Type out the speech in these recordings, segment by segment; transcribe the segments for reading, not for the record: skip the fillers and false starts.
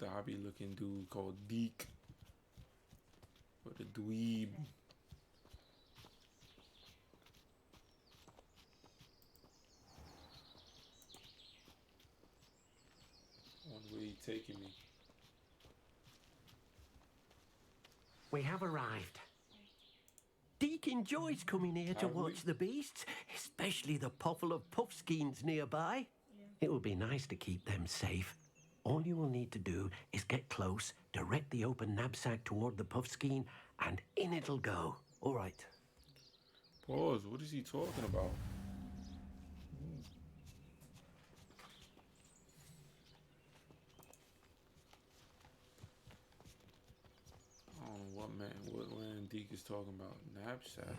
snobby looking dude called Deke. Or the dweeb. I wonder where he taking me. We have arrived. Deke enjoys coming here to Have we? watch the beasts, especially the puffle of puffskeins nearby. It will be nice to keep them safe. All you will need to do is get close, direct the open knapsack toward the puffskein, and in it'll go. All right. Pause. What is he talking about? I don't know what man Deke is talking about. Knapsack.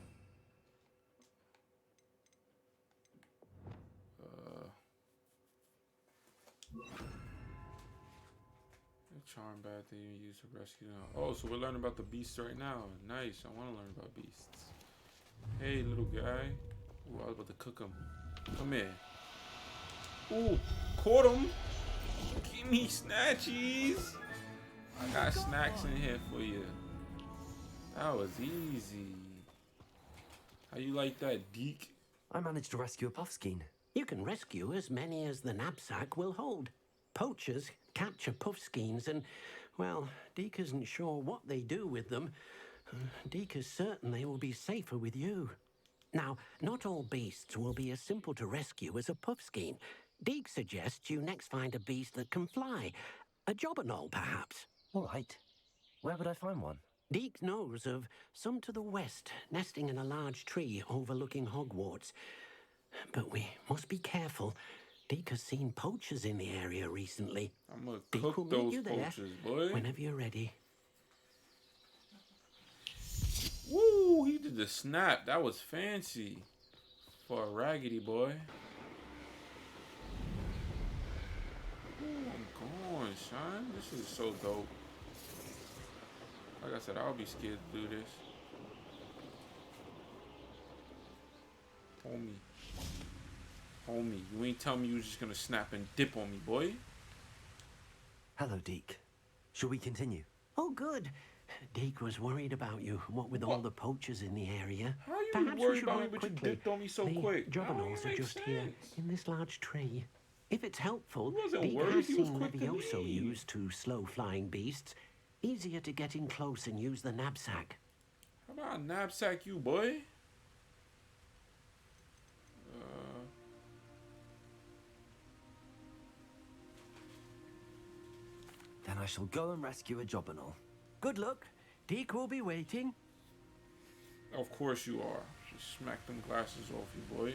Charm bad thing you use to rescue them. Oh, so we're learning about the beasts right now. Nice. I want to learn about beasts. Hey, little guy. Ooh, I was about to cook him. Come here. Ooh, caught him. Give me snatchies. I got snacks in here for you. That was easy. How you like that, Deke? I managed to rescue a puffskein. You can rescue as many as the knapsack will hold. Poachers capture puffskeins and, well, Deke isn't sure what they do with them. Deke is certain they will be safer with you. Now, not all beasts will be as simple to rescue as a puffskein. Deke suggests you next find a beast that can fly. A jobberknoll, perhaps. All right. Where would I find one? Deke knows of some to the west, nesting in a large tree overlooking Hogwarts. But we must be careful. Deke has seen poachers in the area recently. I'm gonna Deke will cook meet those you there poachers, boy. whenever you're ready. Woo, he did the snap. That was fancy for a raggedy boy. Ooh, I'm going, son. This is so dope. Like I said, I'll be scared to do this. Homie, you ain't tell me you was just gonna snap and dip on me, boy. Hello, Deke. Shall we continue? Oh, good. Deke was worried about you, what with all the poachers in the area. How you Perhaps we worried should about me, work but you quickly. dipped on me so The quick? That don't jobberknolls even are make just here sense. in this large tree. If it's helpful, He wasn't Deke worried, has he was seen quick to Levioso leave. used to slow flying beasts. Easier to get in close and use the knapsack. How about I knapsack you, boy? Then I shall go and rescue a jobberknoll. Good luck. Deke will be waiting. Of course you are. Just smack them glasses off you, boy.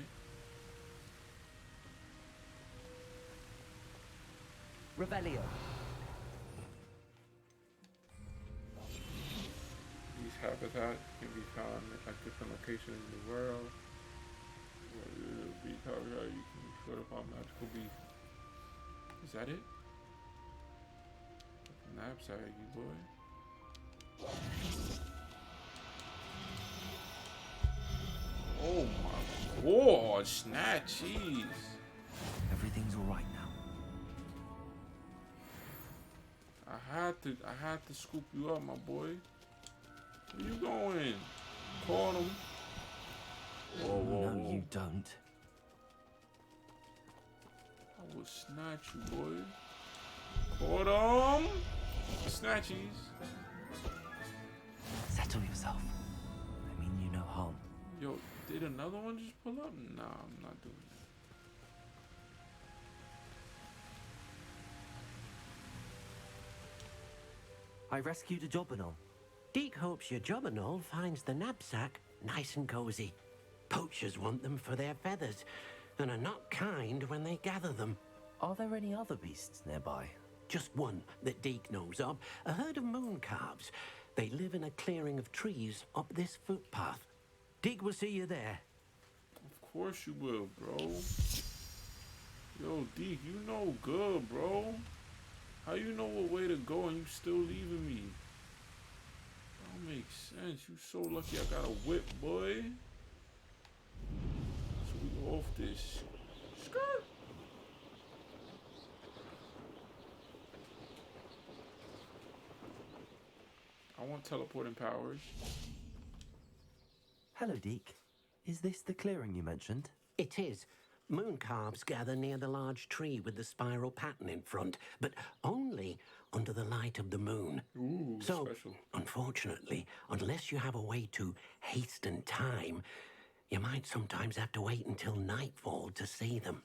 Revelio. These habitats can be found at different locations in the world. Beast habitat, you can be sure upon magical beast. Is that it? Knapsack, you boy. Oh my god, snatchies. Everything's all right now. I had to scoop you up, my boy. Where you going? Caught him. Whoa, whoa, No, whoa. you don't. I will snatch you, boy. Caught him. Snatchies. Settle yourself. I mean you no harm. Yo, did another one just pull up? Nah, I'm not doing that. I rescued a jobberknoll. Deke hopes your jobberknoll finds the knapsack nice and cozy. Poachers want them for their feathers and are not kind when they gather them. Are there any other beasts nearby? Just one that Deke knows of, a herd of moon calves. They live in a clearing of trees up this footpath. Deke will see you there. Of course you will, bro. Yo, Deke, you know good, bro. How you know what way to go and you still leaving me? That don't make sense. You so lucky I got a whip, boy. So we off this. Skirt. want teleporting powers. Hello, Deke. Is this the clearing you mentioned? It is. Moon calves gather near the large tree with the spiral pattern in front, but only under the light of the moon. Ooh, So, special. unfortunately, unless you have a way to hasten time, you might sometimes have to wait until nightfall to see them.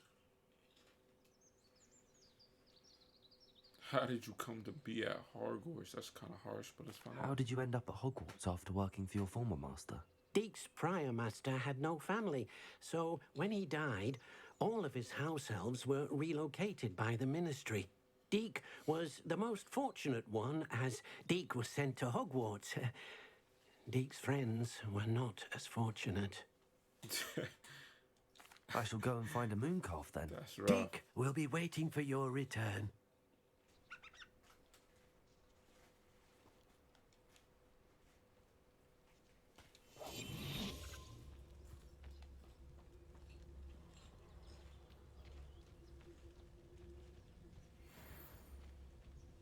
How did you come to be at Hogwarts? That's kind of harsh, but it's fine. How did you end up at Hogwarts after working for your former master? Deke's prior master had no family, so when he died, all of his house elves were relocated by the ministry. Deke was the most fortunate one, as Deke was sent to Hogwarts. Deke's friends were not as fortunate. I shall go and find a moon calf then. That's rough. Deke will be waiting for your return.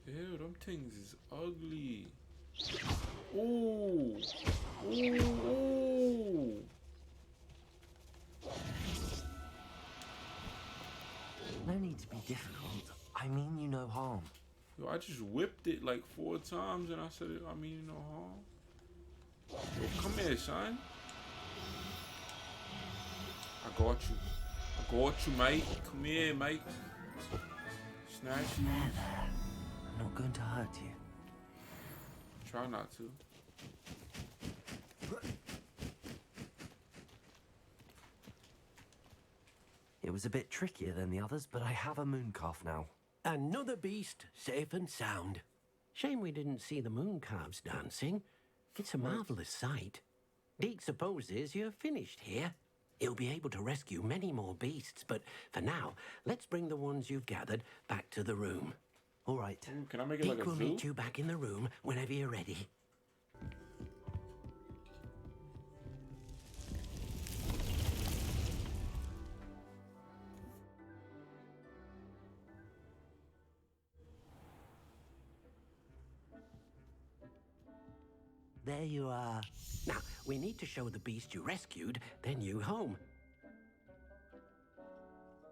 Ew, them things is ugly. Ooh. Ooh, ooh. No need to be difficult. I mean you no harm. Yo, I just whipped it like 4 times and I said it, I mean no harm. Yo, come here, son. I got you. I got you, mate. Come here, mate. Snatch you. I'm not going to hurt you. Try not to. It was a bit trickier than the others, but I have a moon calf now. Another beast, safe and sound. Shame we didn't see the moon calves dancing. It's a marvelous sight. Deke supposes you're finished here. He'll be able to rescue many more beasts, but for now, let's bring the ones you've gathered back to the room. All right. Ooh, can I make it like Deke a will zoo? meet you back in the room whenever you're ready. There you are. Now, we need to show the beast you rescued their new home.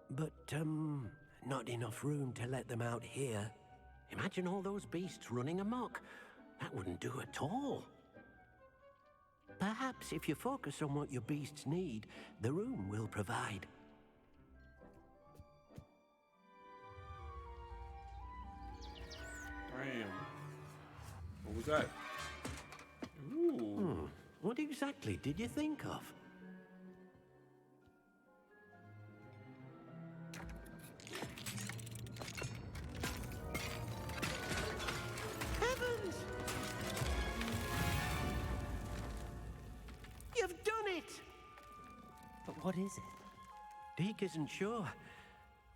But, not enough room to let them out here. Imagine all those beasts running amok. That wouldn't do at all. Perhaps if you focus on what your beasts need, the room will provide. Damn. What was that? Ooh. What exactly did you think of? Heavens! You've done it! But what is it? Deke isn't sure.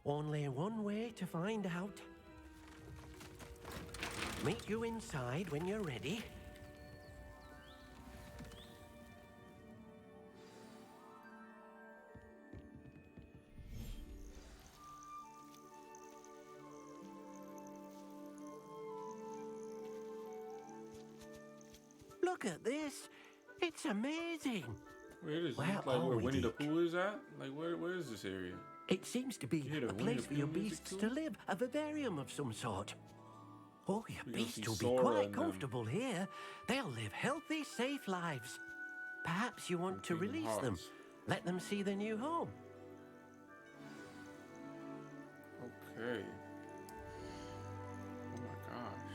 Only one way to find out. Meet you inside when you're ready. Look at this. It's amazing. Where is Where it? Like are where we, Winnie the Deke? Pooh is at? Like where is this area? It seems to be You hear the a Winnie place the for your Pooh music beasts too? to live, a vivarium of some sort. Oh, your We can see beasts will be Sora quite and them. comfortable here. They'll live healthy, safe lives. Perhaps you want to From Kingdom release them. Hearts. Let them see their new home. Okay. Oh my gosh.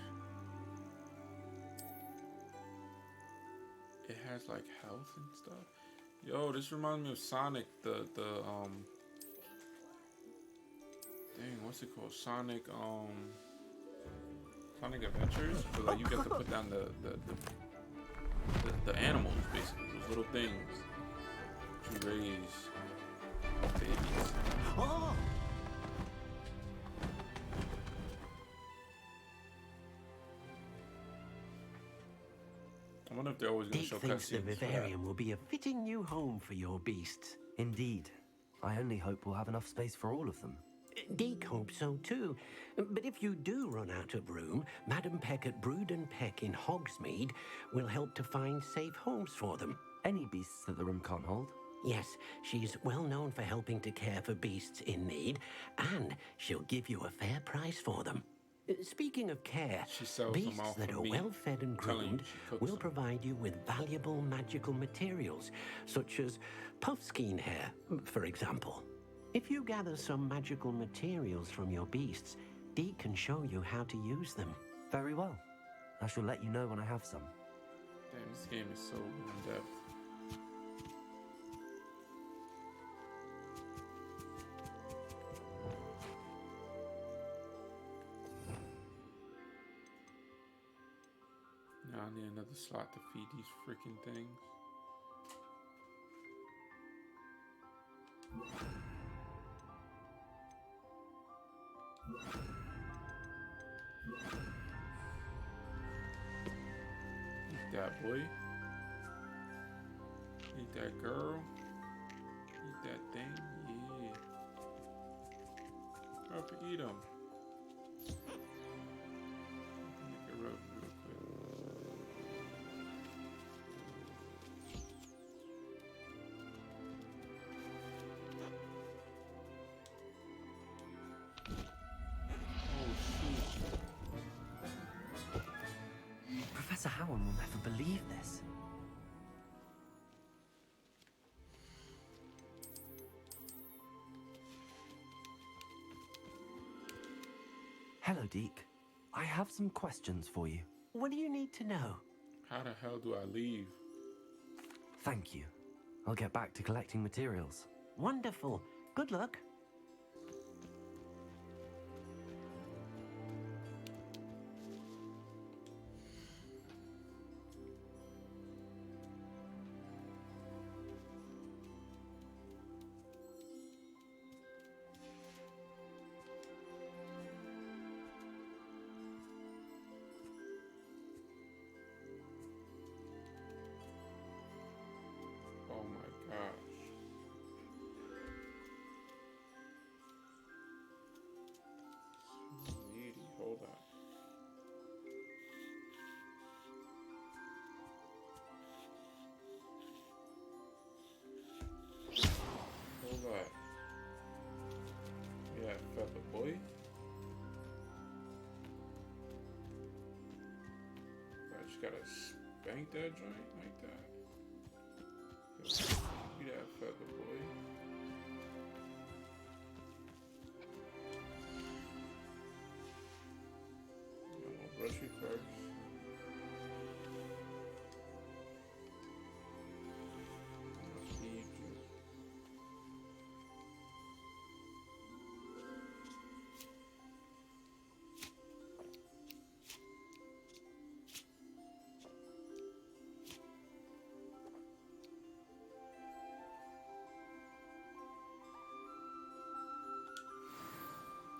It has like health and stuff. Yo, this reminds me of Sonic, the dang, what's it called? Sonic Adventures. But like you get to put down the animals basically, those little things to raise babies. Oh! I wonder if they're always gonna Deke show thinks the cutscenes for that. vivarium will be a fitting new home for your beasts. Indeed. I only hope we'll have enough space for all of them. Deke hopes so too. But if you do run out of room, Madam Peck at Brood and Peck in Hogsmeade will help to find safe homes for them. Any beasts that the room can't hold? Yes, she's well known for helping to care for beasts in need, and she'll give you a fair price for them. Speaking of care, She sells them beasts off that for are meat. well fed and Telling you, groomed she cooks will them. provide you with valuable magical materials, such as puffskein hair, for example. If you gather some magical materials from your beasts, Dee can show you how to use them. Very well. I shall let you know when I have some. Damn, this game is so in depth. Now I need another slot to feed these freaking things. Eat that, boy. Eat that, girl. Eat that thing. Yeah. Up and eat them. Make it real quick. Oh, shoot. Professor Howard will never believe this. Hello, Deke. I have some questions for you. What do you need to know? How the hell do I leave? Thank you. I'll get back to collecting materials. Wonderful. Good luck. Oh my gosh. So needy. Hold on. Hold on. Yeah, feather boy. I just gotta spank that joint like that. Be that feather boy. I'm gonna brush you first. I'm gonna feed you.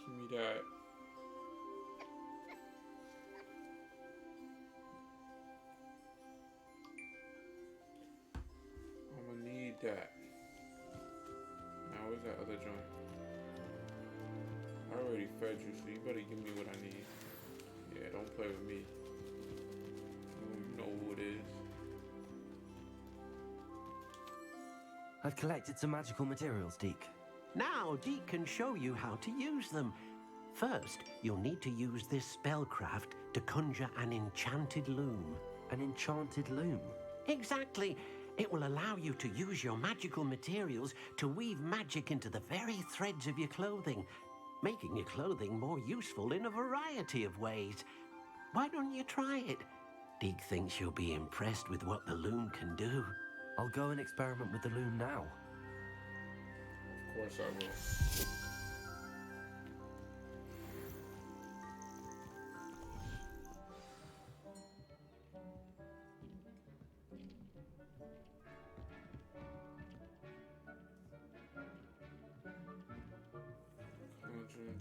Give me that. I'm gonna need that. Now, where's that other joint? I already fed you, so you better give me what I need. Yeah, don't play with me. You know who it is. I've collected some magical materials, Deke. Now Deke can show you how to use them. First, you'll need to use this spellcraft to conjure an enchanted loom. An enchanted loom. Exactly. It will allow you to use your magical materials to weave magic into the very threads of your clothing, making your clothing more useful in a variety of ways. Why don't you try it? Deke thinks you'll be impressed with what the loom can do. I'll go and experiment with the loom now. Of course I will. Conjure.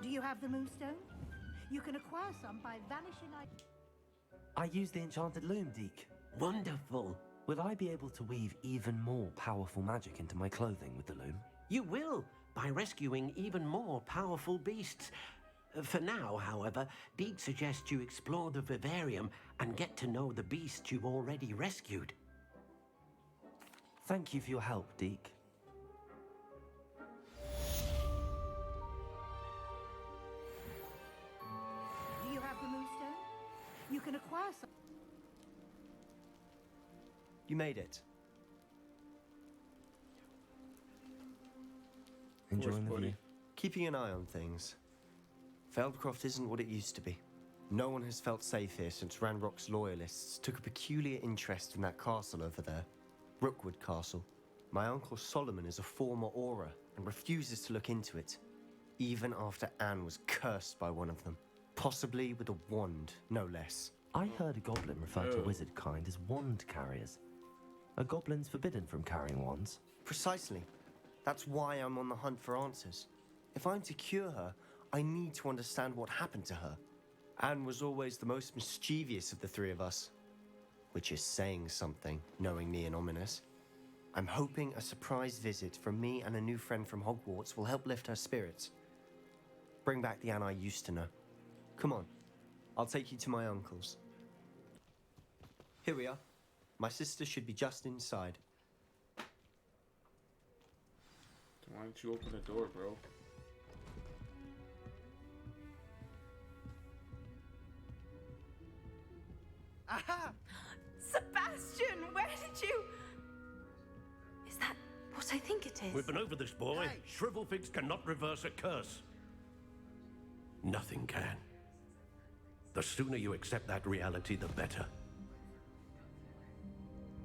Do you have the moonstone? You can acquire some by vanishing. I use the enchanted loom, Deke. Wonderful. Will I be able to weave even more powerful magic into my clothing with the loom? You will, by rescuing even more powerful beasts. For now, however, Deke suggests you explore the vivarium and get to know the beasts you've already rescued. Thank you for your help, Deke. Do you have the moonstone? You can acquire some. You made it. Enjoying the buddy. view. Keeping an eye on things. Feldcroft isn't what it used to be. No one has felt safe here since Ranrock's loyalists took a peculiar interest in that castle over there. Rookwood Castle. My uncle Solomon is a former Auror and refuses to look into it, even after Anne was cursed by one of them. Possibly with a wand, no less. I heard a goblin refer to wizard kind as wand carriers. Are goblins forbidden from carrying wands? Precisely. That's why I'm on the hunt for answers. If I'm to cure her, I need to understand what happened to her. Anne was always the most mischievous of the three of us. Which is saying something, knowing me and ominous. I'm hoping a surprise visit from me and a new friend from Hogwarts will help lift her spirits. Bring back the Anne I used to know. Come on, I'll take you to my uncle's. Here we are. My sister should be just inside. Why don't you open the door, bro? Aha! Sebastian, where did you... Is that what I think it is? We've been over this, boy. Hey. Shrivelfigs cannot reverse a curse. Nothing can. The sooner you accept that reality, the better.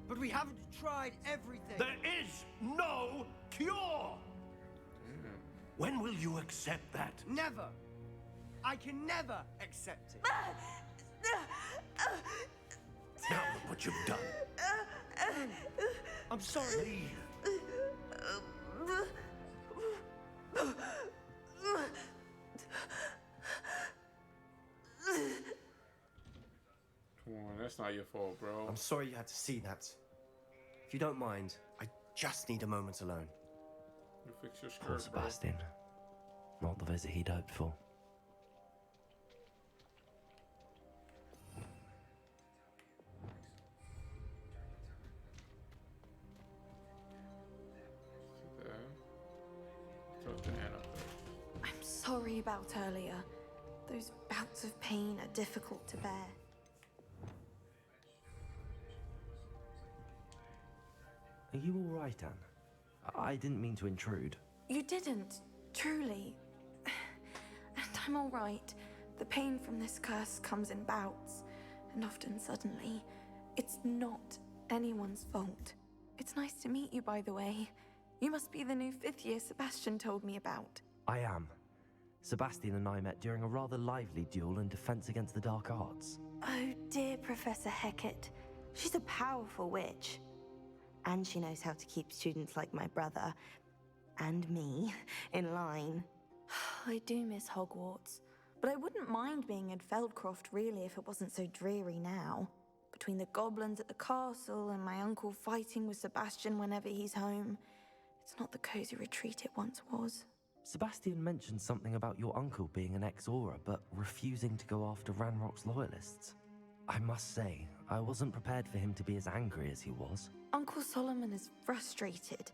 But we haven't tried everything. There is no cure! When will you accept that? Never. I can never accept it. Now look what you've done. I'm sorry. Leave. Come on, that's not your fault, bro. I'm sorry you had to see that. If you don't mind, I just need a moment alone. You fix your Poor skirt, bro. Sebastian. Not the visit he'd hoped for. Sit there. Talk to Anna first. I'm sorry about earlier. Those bouts of pain are difficult to bear. Are you all right, Anne? I didn't mean to intrude. You didn't, truly. And I'm all right. The pain from this curse comes in bouts, and often suddenly. It's not anyone's fault. It's nice to meet you, by the way. You must be the new 5th year Sebastian told me about. I am. Sebastian and I met during a rather lively duel in defense against the dark arts. Oh dear, Professor Hecat. She's a powerful witch. And she knows how to keep students like my brother, and me, in line. I do miss Hogwarts, but I wouldn't mind being in Feldcroft really if it wasn't so dreary now. Between the goblins at the castle and my uncle fighting with Sebastian whenever he's home, it's not the cozy retreat it once was. Sebastian mentioned something about your uncle being an ex-Auror, but refusing to go after Ranrock's loyalists. I must say, I wasn't prepared for him to be as angry as he was. Uncle Solomon is frustrated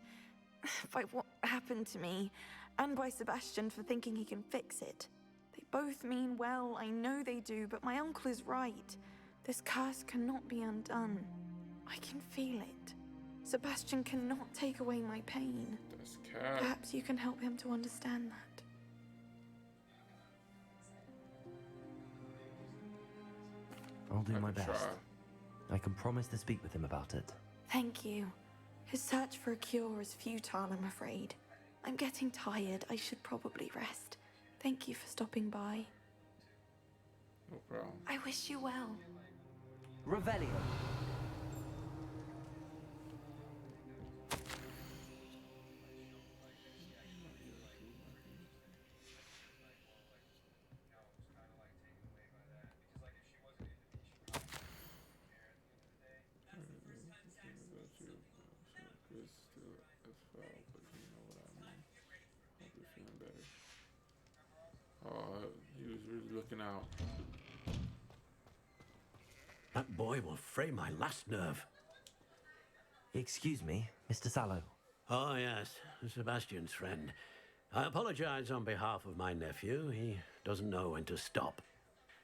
by what happened to me, and by Sebastian for thinking he can fix it. They both mean well, I know they do, but my uncle is right. This curse cannot be undone. I can feel it. Sebastian cannot take away my pain. That's cat. Perhaps you can help him to understand that. I'll do I my can best. try. I can promise to speak with him about it. Thank you. His search for a cure is futile, I'm afraid. I'm getting tired. I should probably rest. Thank you for stopping by. No problem. I wish you well. Revelio. freaking out. That boy will fray my last nerve. Excuse me, Mr. Sallow. Oh, yes, Sebastian's friend. I apologize on behalf of my nephew. He doesn't know when to stop.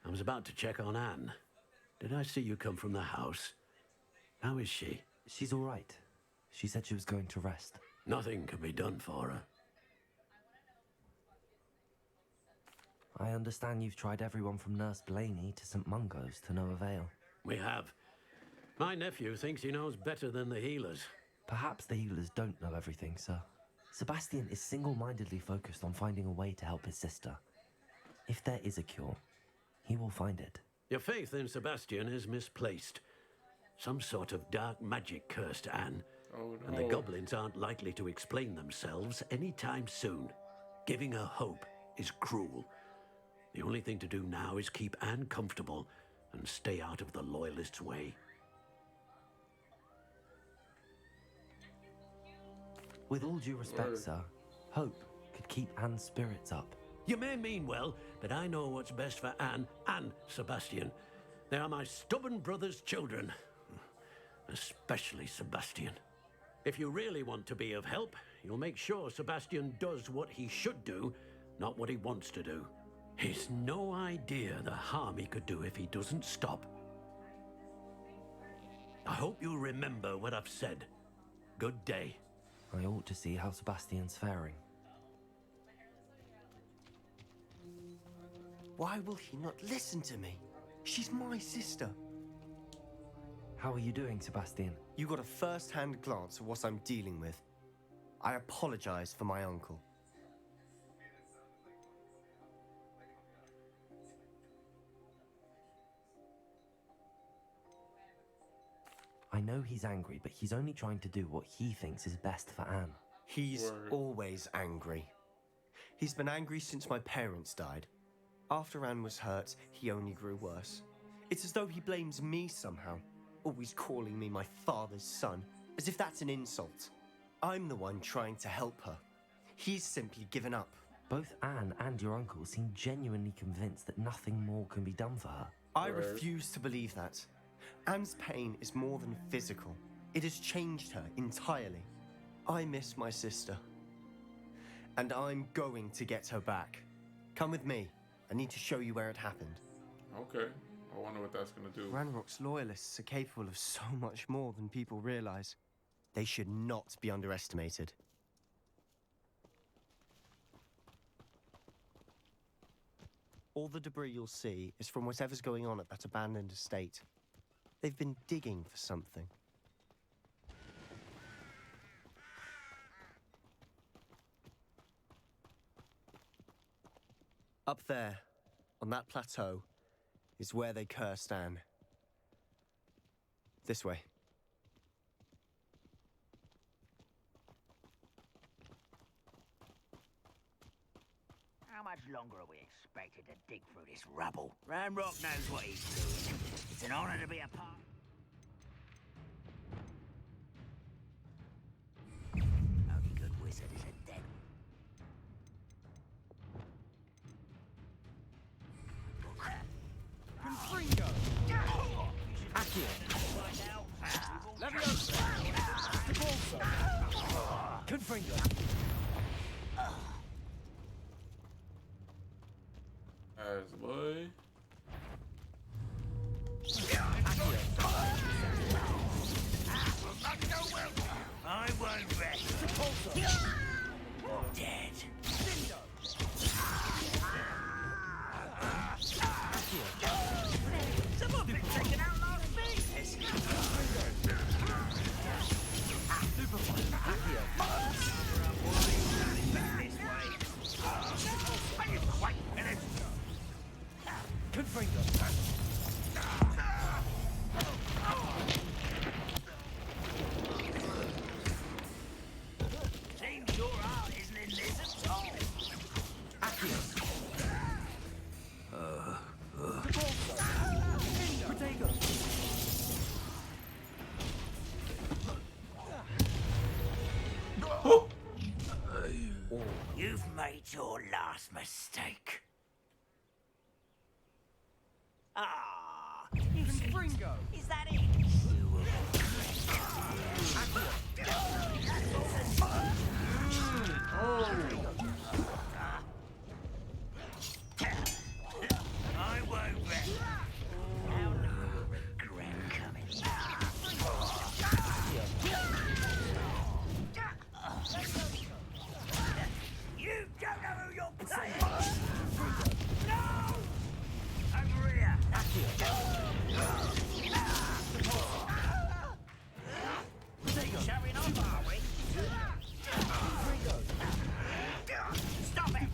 I was about to check on Anne. Did I see you come from the house? How is she? She's all right. She said she was going to rest. Nothing can be done for her. I understand you've tried everyone from Nurse Blaney to St. Mungo's to no avail. We have. My nephew thinks he knows better than the healers. Perhaps the healers don't know everything, sir. Sebastian is single-mindedly focused on finding a way to help his sister. If there is a cure, he will find it. Your faith in Sebastian is misplaced. Some sort of dark magic cursed Anne. Oh, no. And the goblins aren't likely to explain themselves anytime soon. Giving her hope is cruel. The only thing to do now is keep Anne comfortable and stay out of the Loyalists' way. With all due respect, Word. sir, hope could keep Anne's spirits up. You may mean well, but I know what's best for Anne and Sebastian. They are my stubborn brother's children. Especially Sebastian. If you really want to be of help, you'll make sure Sebastian does what he should do, not what he wants to do. He's no idea the harm he could do if he doesn't stop. I hope you remember what I've said. Good day. I ought to see how Sebastian's faring. Why will he not listen to me? She's my sister. How are you doing, Sebastian? You got a first-hand glance at what I'm dealing with. I apologize for my uncle. I know he's angry, but he's only trying to do what he thinks is best for Anne. He's Word. always angry. He's been angry since my parents died. After Anne was hurt, he only grew worse. It's as though he blames me somehow, always calling me my father's son, as if that's an insult. I'm the one trying to help her. He's simply given up. Both Anne and your uncle seem genuinely convinced that nothing more can be done for her. I Word. refuse to believe that. Anne's pain is more than physical. It has changed her entirely. I miss my sister. And I'm going to get her back. Come with me. I need to show you where it happened. Okay. I wonder what that's gonna do. Ranrock's loyalists are capable of so much more than people realize. They should not be underestimated. All the debris you'll see is from whatever's going on at that abandoned estate. They've been digging for something. Up there, on that plateau, is where they cursed Anne. This way. How much longer are we expected to dig through this rubble? Ranrock knows what he's doing. It's an honor to be a part. Only good wizard is a dead. Confringo! Accio! Leviosa! Repulso! Confringo! As boy. I won't rest. Dead. Someone been taken out last week. Are you quite finished? Confringo! Seems your heart isn't in this at all. You've made your last mistake. Ah, you see? Confringo! Is that it? I won't let. How long will regret coming? You don't know who you're playing! No! Over here! Showing off, are we? Stop it!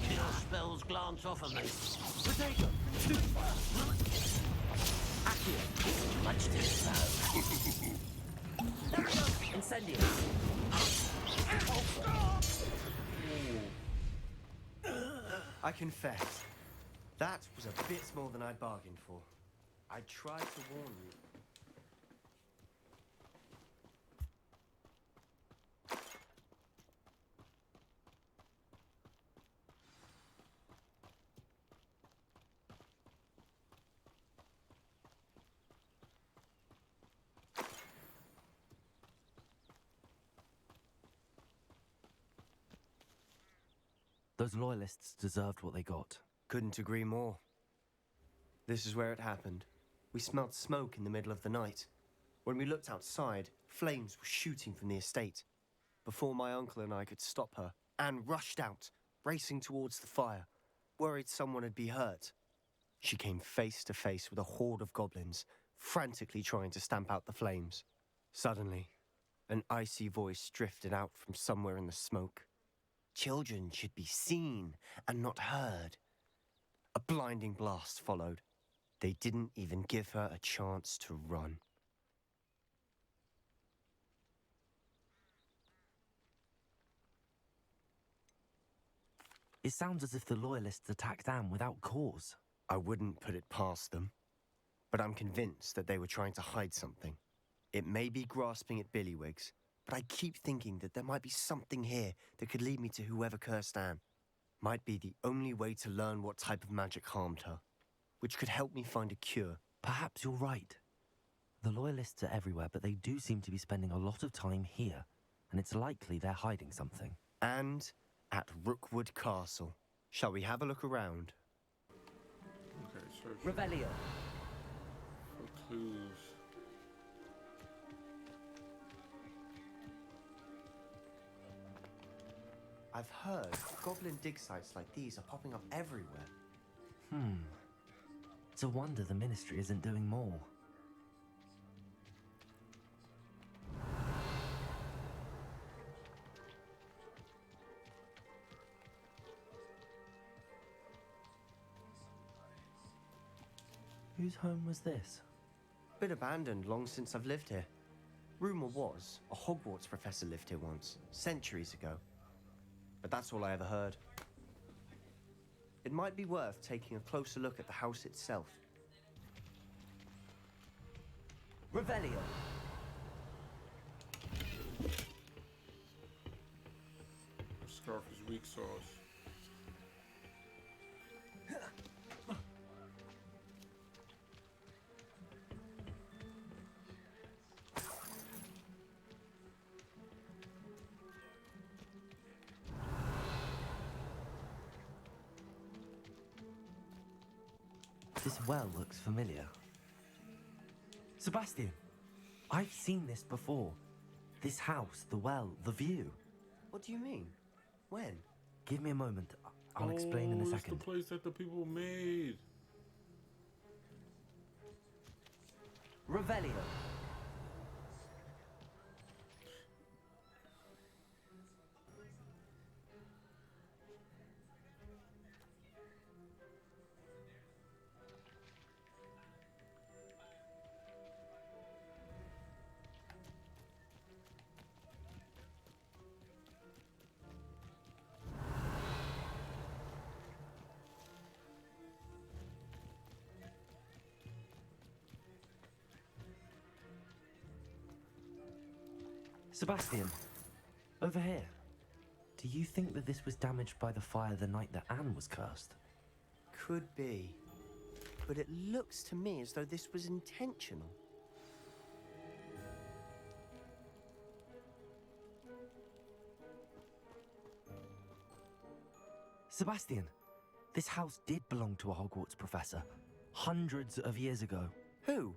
Kill spells glance off of me. Much too slow. Incendio. I confess, that was a bit more than I'd bargained for. I tried to warn you. Those loyalists deserved what they got. Couldn't agree more. This is where it happened. We smelled smoke in the middle of the night. When we looked outside, flames were shooting from the estate. Before my uncle and I could stop her, Anne rushed out, racing towards the fire, worried someone had been hurt. She came face to face with a horde of goblins, frantically trying to stamp out the flames. Suddenly, an icy voice drifted out from somewhere in the smoke. Children should be seen and not heard. A blinding blast followed. They didn't even give her a chance to run. It sounds as if the loyalists attacked Anne without cause. I wouldn't put it past them, but I'm convinced that they were trying to hide something. It may be grasping at Billywigs, but I keep thinking that there might be something here that could lead me to whoever cursed Anne. Might be the only way to learn what type of magic harmed her, which could help me find a cure. Perhaps you're right. The loyalists are everywhere, but they do seem to be spending a lot of time here, and it's likely they're hiding something. And at Rookwood Castle. Shall we have a look around? Okay, search Revelio. for clues. I've heard goblin dig sites like these are popping up everywhere. It's a wonder the Ministry isn't doing more. Whose home was this? Been abandoned long since I've lived here. Rumour was a Hogwarts professor lived here once, centuries ago. But that's all I ever heard. It might be worth taking a closer look at the house itself. Revelio. The scarf is weak sauce. This well looks familiar. Sebastian, I've seen this before. This house, the well, the view. What do you mean? When? Give me a moment. I'll explain in a It's second. the place that the people made. Revelio. Sebastian, over here. Do you think that this was damaged by the fire the night that Anne was cursed? Could be. But it looks to me as though this was intentional. Sebastian, this house did belong to a Hogwarts professor, hundreds of years ago. Who?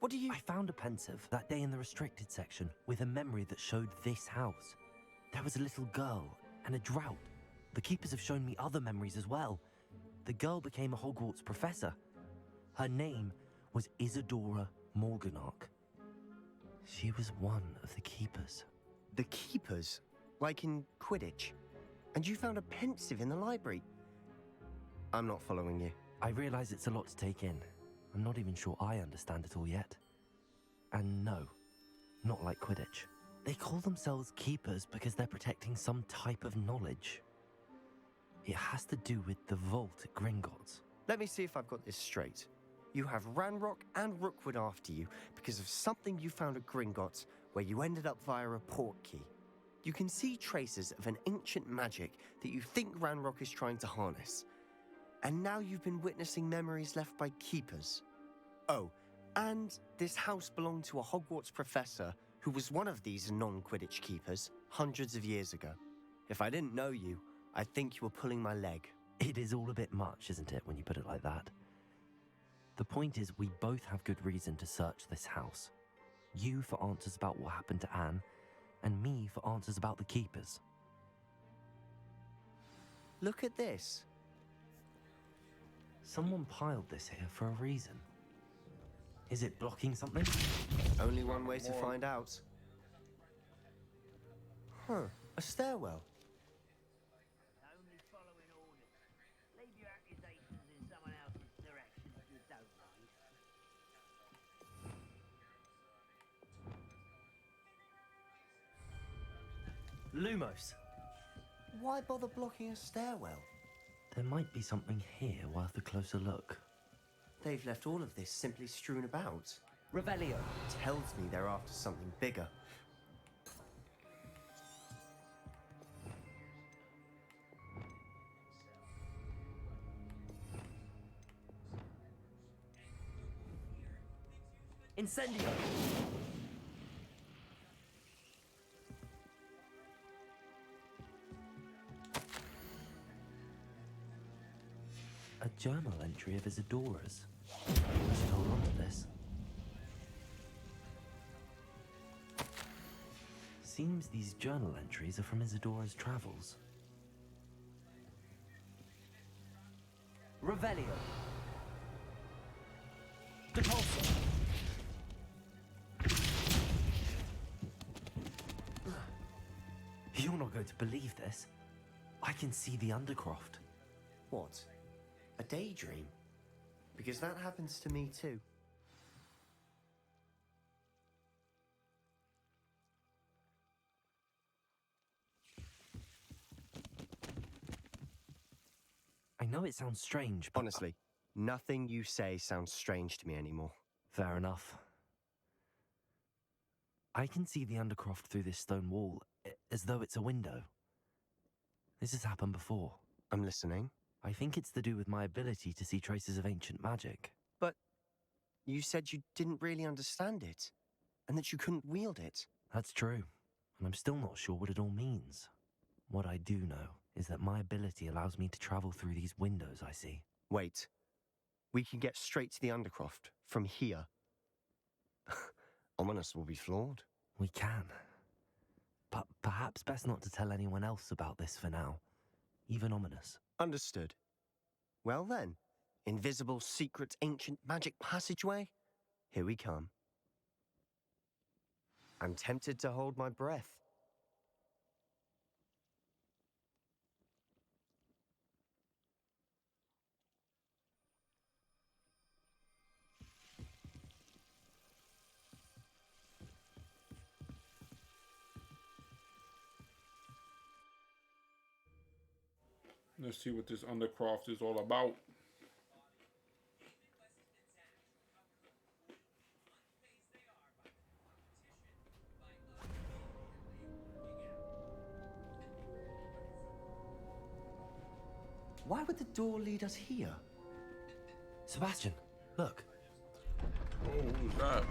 What do you... I found a pensive that day in the restricted section with a memory that showed this house. There was a little girl and a drought. The keepers have shown me other memories as well. The girl became a Hogwarts professor. Her name was Isadora Morganach. She was one of the keepers. The keepers? Like in Quidditch? And you found a pensive in the library? I'm not following you. I realize it's a lot to take in. I'm not even sure I understand it all yet. And no, not like Quidditch. They call themselves keepers because they're protecting some type of knowledge. It has to do with the vault at Gringotts. Let me see if I've got this straight. You have Ranrock and Rookwood after you because of something you found at Gringotts where you ended up via a port key. You can see traces of an ancient magic that you think Ranrock is trying to harness. And now you've been witnessing memories left by keepers. Oh, and this house belonged to a Hogwarts professor who was one of these non-Quidditch keepers hundreds of years ago. If I didn't know you, I'd think you were pulling my leg. It is all a bit much, isn't it, when you put it like that? The point is, we both have good reason to search this house. You for answers about what happened to Anne, and me for answers about the keepers. Look at this. Someone piled this here for a reason. Is it blocking something? Only one way to find out. Huh, a stairwell. Only following orders. Leave your accusations in someone else's direction if you don't mind. Lumos! Why bother blocking a stairwell? There might be something here worth a closer look. They've left all of this simply strewn about. Revelio. Tells me they're after something bigger. Incendio. A journal entry of Isadora's. I should hold on to this. Seems these journal entries are from Isadora's travels. Revelio. Depulso. You're not going to believe this. I can see the Undercroft. What? A daydream? Because that happens to me too. I know it sounds strange, but... Honestly, nothing you say sounds strange to me anymore. Fair enough. I can see the Undercroft through this stone wall, as though it's a window. This has happened before. I'm listening. I think it's to do with my ability to see traces of ancient magic. But you said you didn't really understand it, and that you couldn't wield it. That's true, and I'm still not sure what it all means. What I do know is that my ability allows me to travel through these windows I see. Wait. We can get straight to the Undercroft from here. Ominous will be floored. We can. But perhaps best not to tell anyone else about this for now. Even Ominous. Understood. Well then, invisible, secret, ancient magic passageway? Here we come. I'm tempted to hold my breath. Let's see what this Undercroft is all about. Why would the door lead us here? Sebastian, look. Oh, who's that?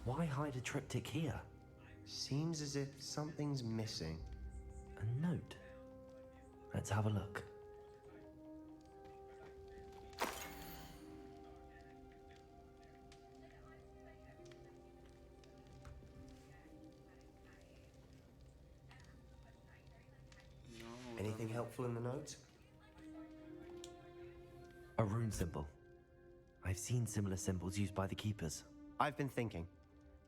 Why hide a triptych here? Seems as if something's missing. A note. Let's have a look. Anything helpful in the note? A rune symbol. I've seen similar symbols used by the keepers. I've been thinking.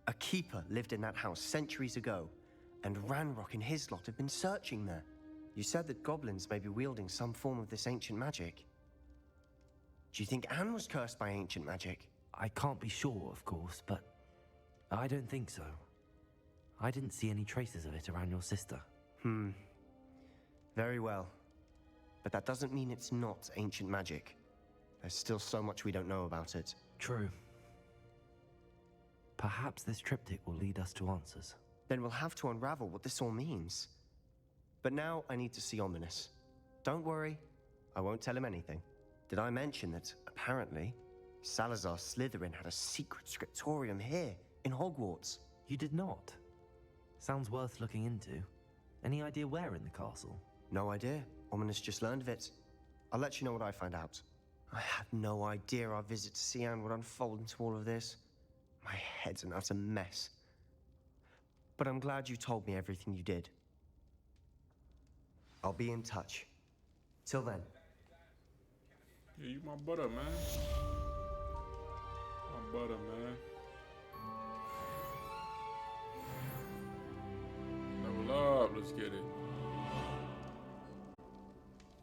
A keeper lived in that house centuries ago, and Ranrock and his lot have been searching there. You said that goblins may be wielding some form of this ancient magic. Do you think Anne was cursed by ancient magic? I can't be sure, of course, but I don't think so. I didn't see any traces of it around your sister. Very well. But that doesn't mean it's not ancient magic. There's still so much we don't know about it. True. Perhaps this triptych will lead us to answers. Then we'll have to unravel what this all means. But now I need to see Ominous. Don't worry, I won't tell him anything. Did I mention that, apparently, Salazar Slytherin had a secret scriptorium here, in Hogwarts? You did not? Sounds worth looking into. Any idea where in the castle? No idea. Ominous just learned of it. I'll let you know what I find out. I had no idea our visit to Cian would unfold into all of this. My head's an utter mess. But I'm glad you told me everything you did. I'll be in touch. Till then. Yeah, you my butter, man. My butter, man. Level up, let's get it.